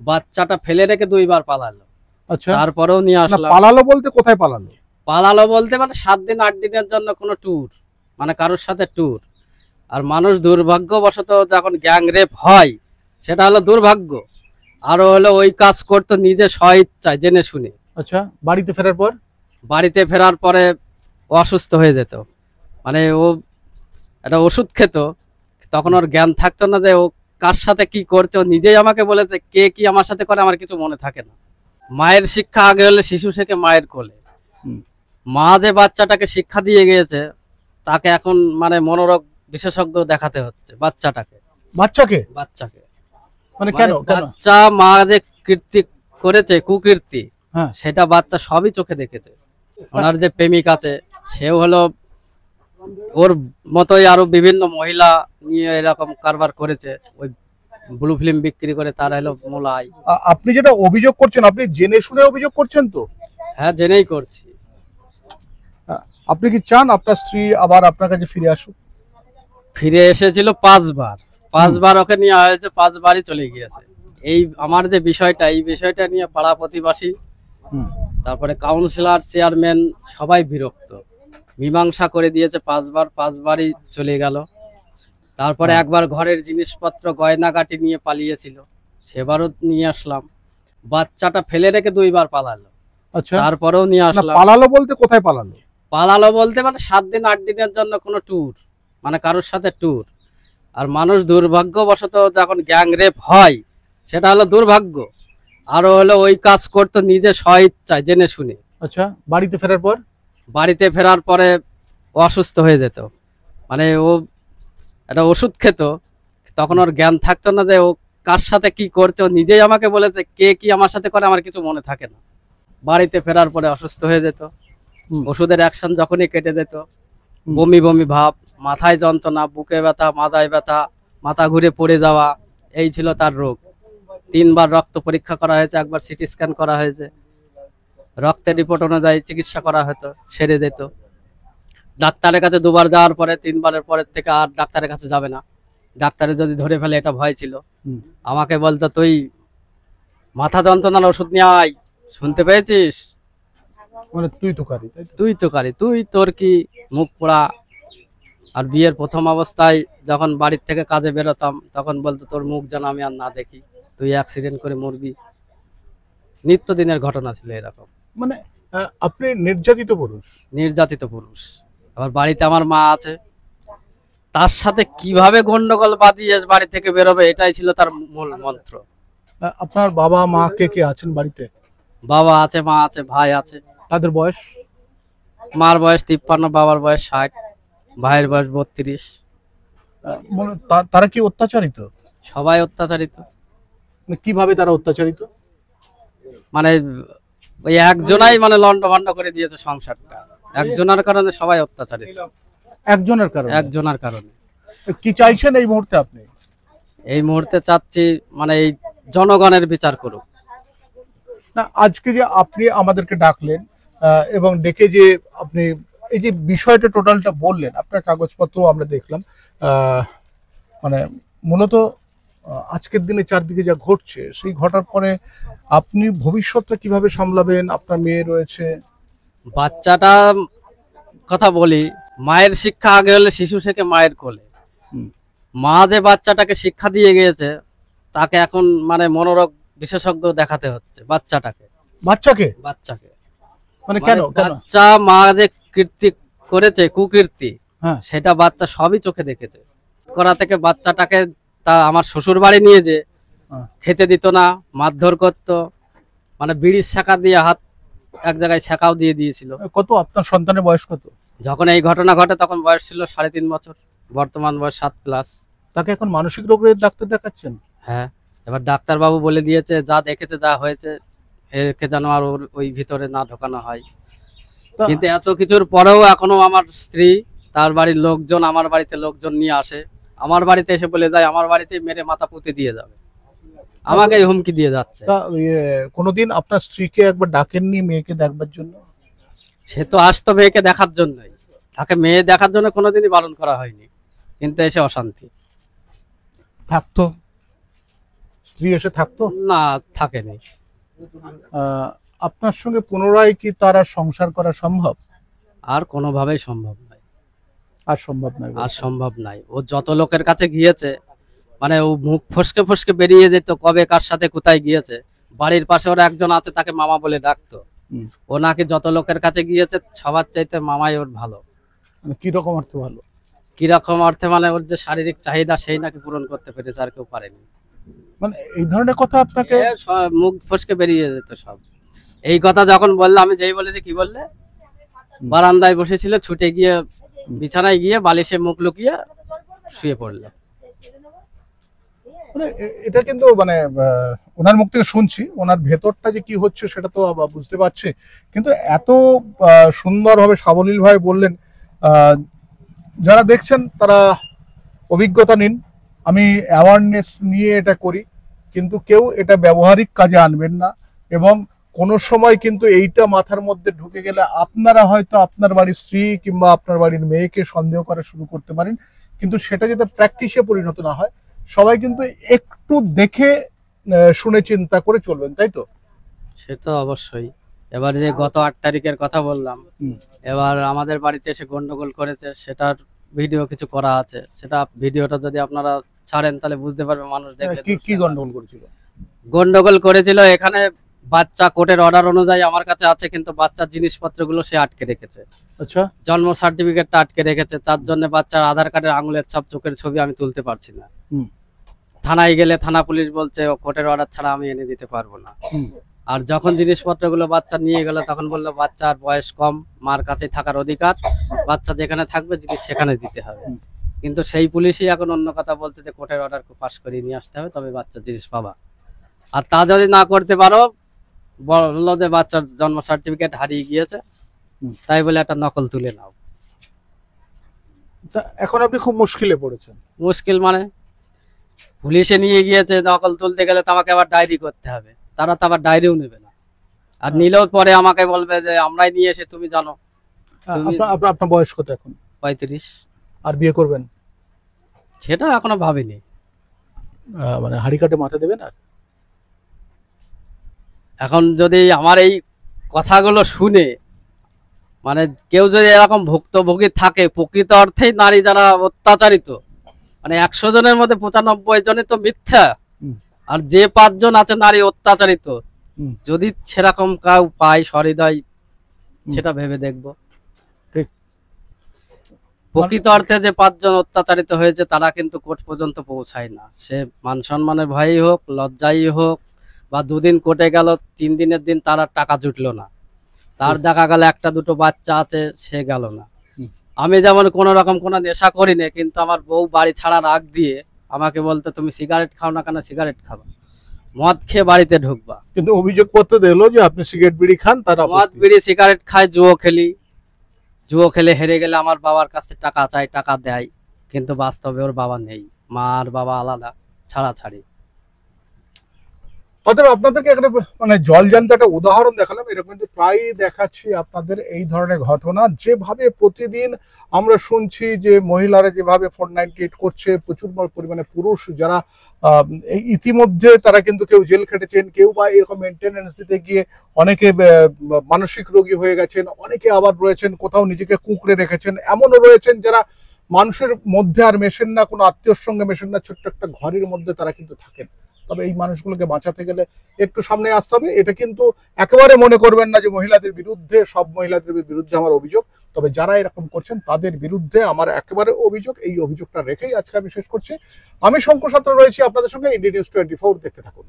বাচ্চাটা ফেলে রেখে 2 বার পালালো। আচ্ছা, তারপরেও নিয়ে আসলাম। পালালো বলতে কোথায় পালালো? পালালো বলতে মানে 7 দিন 8 দিনের জন্য কোনো ট্যুর, মানে কারোর সাথে ট্যুর। আর মানুষ দুর্ভাগ্যবশত যখন গ্যাং রেপ হয় সেটা হলো দুর্ভাগ্য। আরো হলো ওই কাজ করতো নিজে স্বইচ্ছায় জেনে শুনে। আচ্ছা, বাড়িতে ফেরার পর? বাড়িতে ফেরার পরে ও অসুস্থ হয়ে যেত, মানে ও একটা ওষুধ খেত, তখন ওর জ্ঞান থাকতো না যে ও কার সাথে কি করছে। ও নিজেই আমাকে বলেছে কে কি আমার সাথে করে আমার কিছু মনে থাকে না। মায়ের শিক্ষা আগে হলে শিশু শেখে মায়ের কোলে। মা যে বাচ্চাটাকে শিক্ষা দিয়ে গিয়েছে তাকে এখন মানে মনোরোগ বিশেষজ্ঞ দেখাতে হচ্ছে বাচ্চাটাকে। বাচ্চাকে মানে কেন? বাচ্চা মা যে কীর্তি করেছে, কুকীর্তি, হ্যাঁ, সেটা বাচ্চা সবই চোখে দেখেছে। ওনার যে প্রেমিক আছে সেও হলো ওর মতোই আরো বিভিন্ন মহিলা নিয়ে এরকম কারবার করেছে, ওই ব্লু ফিল্ম বিক্রি করে তার হলো মূল আয়। আপনি যেটা অভিযোগ করছেন, আপনি জেনে শুনে অভিযোগ করছেন তো? হ্যাঁ, জেনেই করছি। আপনি কি চান আপনার স্ত্রী আবার আপনার কাছে ফিরে আসুক? ফিরে এসেছিল 5 বার, 5 বার ওকে নিয়ে হয়েছে, 5 বারই চলে গিয়েছে। এই আমার যে বিষয়টা, এই বিষয়টা নিয়ে পাড়া প্রতিবাসী, তারপরে কাউন্সিলর, চেয়ারম্যান সবাই বিরক্ত। মীমাংসা করে দিয়েছে 5 বার, 5বারই চলে গেল। তারপরে একবার ঘরের জিনিসপত্র গয়নাগাটি নিয়ে পালিয়েছিল, সেবারও নিয়ে আসলাম। বাচ্চাটা ফেলে রেখে 2 বার পালালো। আচ্ছা, তারপরেও নিয়ে আসলাম। পালালো বলতে কোথায় পালালো? পালালো বলতে মানে 7 দিন 8 দিনের জন্য কোনো ট্যুর, মানে কারোর সাথে ট্যুর। আর মানুষ দুর্ভাগ্যবশত যখন গ্যাং রেপ হয় সেটা হলো দুর্ভাগ্য। আরো হলো ওই কাজ করতো নিজে স্বইচ্ছায় জেনে শুনে। আচ্ছা, বাড়িতে ফেরার পর? বাড়িতে ফেরার পরে ও অসুস্থ হয়ে যেত, মানে ও একটা ওষুধ খেত, তখন ওর জ্ঞান থাকতো না যে ও কার সাথে কি করছে। ও নিজেই আমাকে বলেছে কে কি আমার সাথে করে আমার কিছু মনে থাকে না। বাড়িতে ফেরার পরে অসুস্থ হয়ে যেত, ওষুধের অ্যাকশন যখনই কেটে যেত বমি বমি ভাব, মাথায় যন্ত্রণা, বুকে ব্যথা, মাজায় ব্যথা, মাথা ঘুরে পড়ে যাওয়া, এই ছিল তার রোগ। 3 বার রক্ত পরীক্ষা করা হয়েছে, একবার সিটি স্ক্যান করা হয়েছে, রক্তের রিপোর্ট অনুযায়ী চিকিৎসা করা হতো, সেরে যেত। ডাক্তারের কাছে 2 বার যাওয়ার পরে 3বারের পরের থেকে আর ডাক্তারের কাছে যাবে না। ডাক্তারে যদি ধরে ফেলে এটা ভয় ছিল। আমাকে বলতো তুই মাথা যন্ত্রণার ওষুধ নিয়ে আয়, শুনতে পেয়েছিস? মানে তুই তো কারি, তুই তোর কি মুখ পোড়া। আর বিয়ের প্রথম অবস্থায় যখন বাড়ির থেকে কাজে বেরোতাম তখন বলতো তোর মুখ যেন আমি আর না দেখি, তুই অ্যাক্সিডেন্ট করে মরবি। নিত্যদিনের ঘটনা ছিল এরকম। মানে আপনি নির্যাতিত পুরুষ। আবার বাড়িতে আমার মা আছে, তার সাথে কিভাবে গন্ডগোল বাঁধিয়ে বাড়ি থেকে বেরোবে এটাই ছিল তার মূল মন্ত্র। আপনার বাবা মা কে কে আছেন বাড়িতে? বাবা আছে, মা আছে, ভাই আছে। তাদের বয়স? মার বয়স 53, বাবার বয়স 60, ভাইয়ের বয়স 32। তারা কি অত্যাচারিত? সবাই অত্যাচারিত। কিভাবে তারা অত্যাচারিত? মানে ওই একজনাই মানে লন্ডভন্ড করে দিয়েছে সংসারটা, একজনের কারণে সবাই অত্যাচারিত। একজনের কারণে। কি চাইছেন এই মুহূর্তে আপনি? এই মুহূর্তে চাচ্ছি মানে এই জনগণের বিচার করুক। না, আজকে যে আপনি আমাদেরকে ডাকলেন এবং ডেকে যে আপনি এই যে বিষয়টা টোটালটা বললেন, আপনার কাগজপত্র আমরা দেখলাম, মানে মূলত আজকের দিনে চারদিকে যা ঘটছে সেই ঘটার পরে আপনি ভবিষ্যৎটা কিভাবে সামলাবেন? আপনার মেয়ে রয়েছে। বাচ্চাটা কথা বলি, মায়ের শিক্ষা আগে হলে শিশু শেখে মায়ের কোলে। মা যে বাচ্চাটাকে শিক্ষা দিয়ে গিয়েছে তাকে এখন মানে মনোরোগ বিশেষজ্ঞ দেখাতে হচ্ছে বাচ্চাকে। মানে কেন? বাচ্চা মা যে কীর্তি করেছে, কুকীর্তি, সেটা বাচ্চা সবই চোখে দেখেছে। করা থেকে বাচ্চাটাকে তা আমার শ্বশুর বাড়ি নিয়ে যে খেতে দিত না, মারধর করতো, মানে বিড়ির শাখা দিয়ে হাত এক জায়গায় শাখাও দিয়ে দিয়েছিল। কত আপনার সন্তানের বয়স কত? যখন এই ঘটনা ঘটে তখন বয়স ছিল 3.5 বছর, বর্তমান বয়স 7+। তাকে এখন মানসিক রোগের ডাক্তার দেখাচ্ছেন? হ্যাঁ, এবার ডাক্তারবাবু বলে দিয়েছে যা দেখেছে, যা হয়েছে একে যেন আর ওই ভিতরে না ঢোকানো হয়। কিন্তু এত কিছুর পরেও এখনো আমার স্ত্রী, তার বাড়ির লোকজন, আমার বাড়িতে লোকজন নিয়ে আসে, আমার বাড়িতে এসে বলে যায় আমার বাড়িতে মেরে মাথা পুঁতে দিয়ে যাবে, আমাকে হুমকি দিয়ে যাচ্ছে। কোনোদিন আপনার স্ত্রীকে একবার ডাকেননি মেয়েকে দেখবার জন্য? সে তো আসতো মেয়েকে দেখার জন্যই, তাকে মেয়ে দেখার জন্য কোনোদিনই বারণ করা হয়নি, কিন্তু এসে অশান্তি। থাকতো স্ত্রী এসে থাকতো? না, থাকেনি। আপনার সঙ্গে পুনরায় কি তারা সংসার করা সম্ভব? আর কোনোভাবেই সম্ভব নয়। আর সম্ভব নয়? আর সম্ভব নাই। ও যত লোকের কাছে গিয়েছে, মানে ও মুখ ফসকে ফসকে বেরিয়ে যেত কবে কার সাথে কোথায় গিয়েছে। বাড়ির পাশে ওর একজন আছে, তাকে মামা বলে ডাকতো। ও নাকি যত লোকের কাছে গিয়েছে সবার চাইতে মামাই ওর ভালো। কি রকম অর্থে ভালো? কিরকম অর্থে মানে ওর যে শারীরিক চাহিদা সেই নাকি পূরণ করতে পেরেছে, আর কেউ পারেনি। মানে এই ধরনের কথা আপনাকে? মুখ ফসকে বেরিয়ে যেত সব। এই কথা যখন বললে, আমি যেই বলেছি কি বললে, বারান্দায় বসেছিল, ছুটে গিয়ে বিছানায় গিয়ে বালিশে মুখ লুকিয়ে শুয়ে পড়লো। মানে এটা কিন্তু মানে ওনার মুখ থেকে শুনছি, ওনার ভেতরটা যে কি হচ্ছে সেটা তো বুঝতে পারছি, কিন্তু এত সুন্দরভাবে সাবলীলভাবে বললেন। যারা দেখছেন তারা অভিজ্ঞতা নিন। আমি অ্যাওয়ারনেস নিয়ে এটা করি, কিন্তু কেউ এটা ব্যবহারিক কাজে আনবেন না। এবং কোনো সময় কিন্তু এইটা মাথার মধ্যে ঢুকে গেলে আপনারা হয়তো আপনার বাড়ির স্ত্রী কিংবা আপনার বাড়ির মেয়েকে সন্দেহ করা শুরু করতে পারেন, কিন্তু সেটা যাতে প্র্যাকটিসে পরিণত না হয়। সবাই কিন্তু একটু দেখে শুনে চিন্তা করে চলবেন, তাই তো? সে তো অবশ্যই। এবার যে গত 8 তারিখের কথা বললাম, এবার আমাদের বাড়িতে এসে গন্ডগোল করেছে, সেটার ভিডিও কিছু করা আছে। সেটা ভিডিওটা যদি আপনারা ছাড়েন তাহলে বুঝতে পারবে মানুষ দেখলে। কি গন্ডগোল করেছিল? গন্ডগোল করেছিল এখানে বাচ্চা কোর্টের অর্ডার অনুযায়ী আমার কাছে আছে, কিন্তু বাচ্চার জিনিসপত্রগুলো সে আটকে রেখেছে। আচ্ছা। জন্ম সার্টিফিকেটটা আটকে রেখেছে, তার জন্য বাচ্চার আধার কার্ডের আঙুলের ছাপ, চোখের ছবি আমি তুলতে পারছি না। থানায় গেলে থানা পুলিশ বলছে কোর্টের অর্ডার ছাড়া আমি এনে দিতে পারবো না। আর যখন জিনিসপত্রগুলো বাচ্চা নিয়ে গেল তখন বললো বাচ্চার বয়স কম, মার কাছে থাকার অধিকার, বাচ্চা যেখানে থাকবে জিনিস সেখানে দিতে হবে। কিন্তু সেই পুলিশই এখন অন্য কথা বলছে যে কোর্টের অর্ডার পাস করিয়ে নিয়ে আসতে হবে, তবে বাচ্চার জিনিস পাবা। আর তা যদি না করতে পারো, বললো যে বাচ্চার জন্ম সার্টিফিকেট হারিয়ে গিয়েছে, তাই বলে একটা নকল তুলে নাও। এখন আপনি খুব মুশকিলে পড়েছেন। মুশকিল মানে পুলিশে নিয়ে গিয়েছে, নকল তুলতে গেলে তো আমাকে আবার ডায়েরি করতে হবে, তারা তো আবার ডায়েরিও নেবে না। আর নিলেও পরে আমাকে বলবে যে আমরাই নিয়ে এসে তুমি জানো। আপনার বয়স কত এখন? 35। আর বিয়ে করবেন? সেটা এখনো ভাবিনি। মানে হাড়ি কাটে মাথা দেবেন? আর এখন যদি আমার এই কথাগুলো শুনে মানে কেউ যদি এরকম ভুক্তভোগী থাকে, প্রকৃত অর্থেই নারী যারা অত্যাচারিত, মানে 100 জনের মধ্যে 95 জনই তো মিথ্যা, আর যে 5 জন আছে নারী অত্যাচারিত, যদি সেরকম কাউ পাই সহৃদয়, সেটা ভেবে দেখবো। প্রকৃত অর্থে যে 5 জন অত্যাচারিত হয়েছে তারা কিন্তু কোর্ট পর্যন্ত পৌঁছায় না। সে মান সম্মানের ভয়ই হোক, লজ্জাই হোক, বা 2 দিন কোর্টে গেল, 3 দিনের দিন তার টাকা জুটলো না, তার দেখা গেল 1-2 বাচ্চা আছে, সে গেল না। আমি যেমন কোনো রকম কোনো নেশা করি না, কিন্তু আমার বউ বাড়ি ছাড়ার আগ দিয়ে আমাকে বলতে তুমি সিগারেট খাও না কেন? সিগারেট খাবা, মদ খেয়ে বাড়িতে ঢুকবা। কিন্তু অভিযোগ করতে দিল যে আপনি সিগারেট বিড়ি খান, তারা মদ বিড়ি সিগারেট খায়, জুয়ো খেলে হেরে গেলে আমার বাবার কাছে টাকা চাই, টাকা দেয়, কিন্তু বাস্তবে ওর বাবা নেই, মা আর বাবা আলাদা, ছাড়াছাড়ি। অতএব আপনাদেরকে এখানে মানে জলজান্ত একটা উদাহরণ দেখালাম। এরকম কিন্তু প্রায়ই দেখাচ্ছি আপনাদের এই ধরনের ঘটনা। যেভাবে প্রতিদিন আমরা শুনছি যে মহিলারা যেভাবে 498 করছে, প্রচুর পরিমাণে পুরুষ যারা এই ইতিমধ্যে তারা কিন্তু কেউ জেল খেটেছেন, কেউ বা এরকম মেনটেনেন্স দিতে গিয়ে অনেকে মানসিক রোগী হয়ে গেছেন, অনেকে আবার রয়েছেন কোথাও নিজেকে কুঁকড়ে রেখেছেন, এমনও রয়েছেন যারা মানুষের মধ্যে আর মেশেন না, কোনো আত্মীয়র সঙ্গে মেশেন না, ছোট্ট একটা ঘরের মধ্যে তারা কিন্তু থাকেন। তবে এই মানুষগুলোকে বাঁচাতে গেলে একটু সামনে আসতে হবে। এটা কিন্তু একেবারে মনে করবেন না যে মহিলাদের বিরুদ্ধে, সব মহিলাদের বিরুদ্ধে আমার অভিযোগ, তবে যারা এরকম করছেন তাদের বিরুদ্ধে আমার একেবারে অভিযোগ। এই অভিযোগটা রেখেই আজকে আমি শেষ করছি। আমি শঙ্কর সাঁতরা রয়েছি আপনাদের সঙ্গে। ইন্ডিয়া নিউজ 24 দেখতে থাকুন।